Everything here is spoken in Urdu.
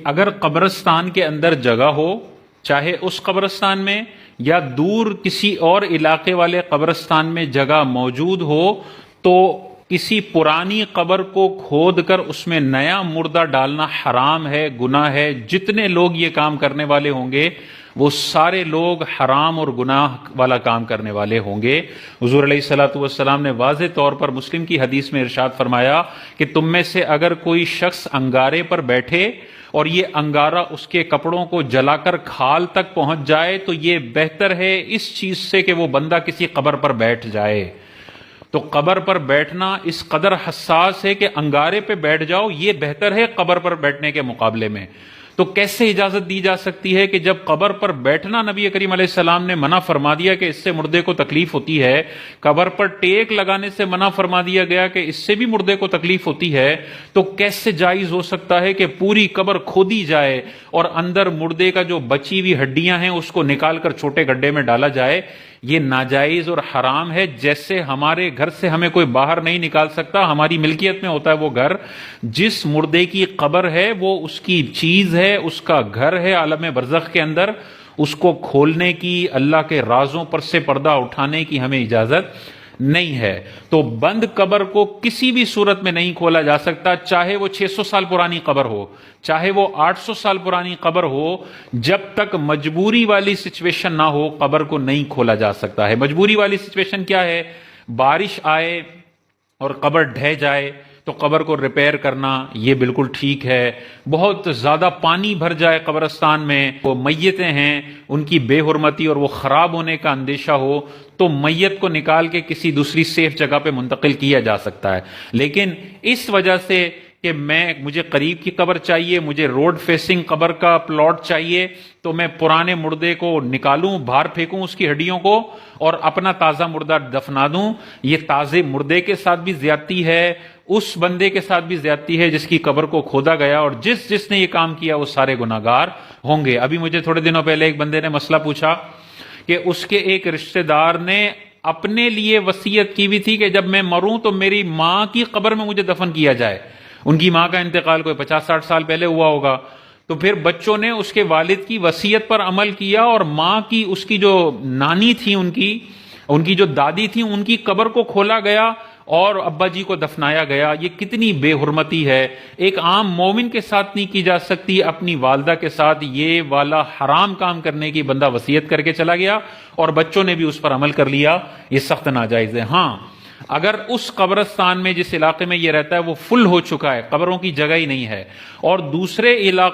اگر قبرستان کے اندر جگہ ہو، چاہے اس قبرستان میں یا دور کسی اور علاقے والے قبرستان میں جگہ موجود ہو، تو کسی پرانی قبر کو کھود کر اس میں نیا مردہ ڈالنا حرام ہے، گناہ ہے۔ جتنے لوگ یہ کام کرنے والے ہوں گے وہ سارے لوگ حرام اور گناہ والا کام کرنے والے ہوں گے۔ حضور علیہ الصلوۃ والسلام نے واضح طور پر مسلم کی حدیث میں ارشاد فرمایا کہ تم میں سے اگر کوئی شخص انگارے پر بیٹھے اور یہ انگارہ اس کے کپڑوں کو جلا کر کھال تک پہنچ جائے تو یہ بہتر ہے اس چیز سے کہ وہ بندہ کسی قبر پر بیٹھ جائے۔ تو قبر پر بیٹھنا اس قدر حساس ہے کہ انگارے پہ بیٹھ جاؤ، یہ بہتر ہے قبر پر بیٹھنے کے مقابلے میں۔ تو کیسے اجازت دی جا سکتی ہے کہ جب قبر پر بیٹھنا نبی کریم علیہ السلام نے منع فرما دیا کہ اس سے مردے کو تکلیف ہوتی ہے، قبر پر ٹیک لگانے سے منع فرما دیا گیا کہ اس سے بھی مردے کو تکلیف ہوتی ہے، تو کیسے جائز ہو سکتا ہے کہ پوری قبر کھودی جائے اور اندر مردے کا جو بچی ہوئی ہڈیاں ہیں اس کو نکال کر چھوٹے گڈھے میں ڈالا جائے؟ یہ ناجائز اور حرام ہے۔ جیسے ہمارے گھر سے ہمیں کوئی باہر نہیں نکال سکتا، ہماری ملکیت میں ہوتا ہے وہ گھر، جس مردے کی قبر ہے وہ اس کی چیز ہے، اس کا گھر ہے عالم برزخ کے اندر، اس کو کھولنے کی، اللہ کے رازوں پر سے پردہ اٹھانے کی ہمیں اجازت نہیں ہے۔ تو بند قبر کو کسی بھی صورت میں نہیں کھولا جا سکتا، چاہے وہ 600 سال پرانی قبر ہو، چاہے وہ 800 سال پرانی قبر ہو، جب تک مجبوری والی سچویشن نہ ہو قبر کو نہیں کھولا جا سکتا ہے۔ مجبوری والی سچویشن کیا ہے؟ بارش آئے اور قبر ڈھہ جائے تو قبر کو ریپیئر کرنا یہ بالکل ٹھیک ہے۔ بہت زیادہ پانی بھر جائے قبرستان میں، وہ میتیں ہیں ان کی بے حرمتی اور وہ خراب ہونے کا اندیشہ ہو تو میت کو نکال کے کسی دوسری سیف جگہ پہ منتقل کیا جا سکتا ہے۔ لیکن اس وجہ سے کہ مجھے قریب کی قبر چاہیے، مجھے روڈ فیسنگ قبر کا پلاٹ چاہیے، تو میں پرانے مردے کو نکالوں، باہر پھینکوں اس کی ہڈیوں کو اور اپنا تازہ مردہ دفنا دوں، یہ تازے مردے کے ساتھ بھی زیادتی ہے، اس بندے کے ساتھ بھی زیادتی ہے جس کی قبر کو کھودا گیا، اور جس نے یہ کام کیا وہ سارے گناہگار ہوں گے۔ ابھی مجھے تھوڑے دنوں پہلے ایک بندے نے مسئلہ پوچھا کہ اس کے ایک رشتہ دار نے اپنے لیے وصیت کی بھی تھی کہ جب میں مروں تو میری ماں کی قبر میں مجھے دفن کیا جائے۔ ان کی ماں کا انتقال کوئی 50-60 سال پہلے ہوا ہوگا، تو پھر بچوں نے اس کے والد کی وصیت پر عمل کیا اور ماں کی، اس کی جو نانی تھی، ان کی جو دادی تھی، ان کی قبر کو کھولا گیا اور ابا جی کو دفنایا گیا۔ یہ کتنی بے حرمتی ہے، ایک عام مومن کے ساتھ نہیں کی جا سکتی، اپنی والدہ کے ساتھ یہ والا حرام کام کرنے کی بندہ وصیت کر کے چلا گیا اور بچوں نے بھی اس پر عمل کر لیا، یہ سخت ناجائز ہے۔ ہاں، اگر اس قبرستان میں جس علاقے میں یہ رہتا ہے وہ فل ہو چکا ہے، قبروں کی جگہ ہی نہیں ہے، اور دوسرے علاقے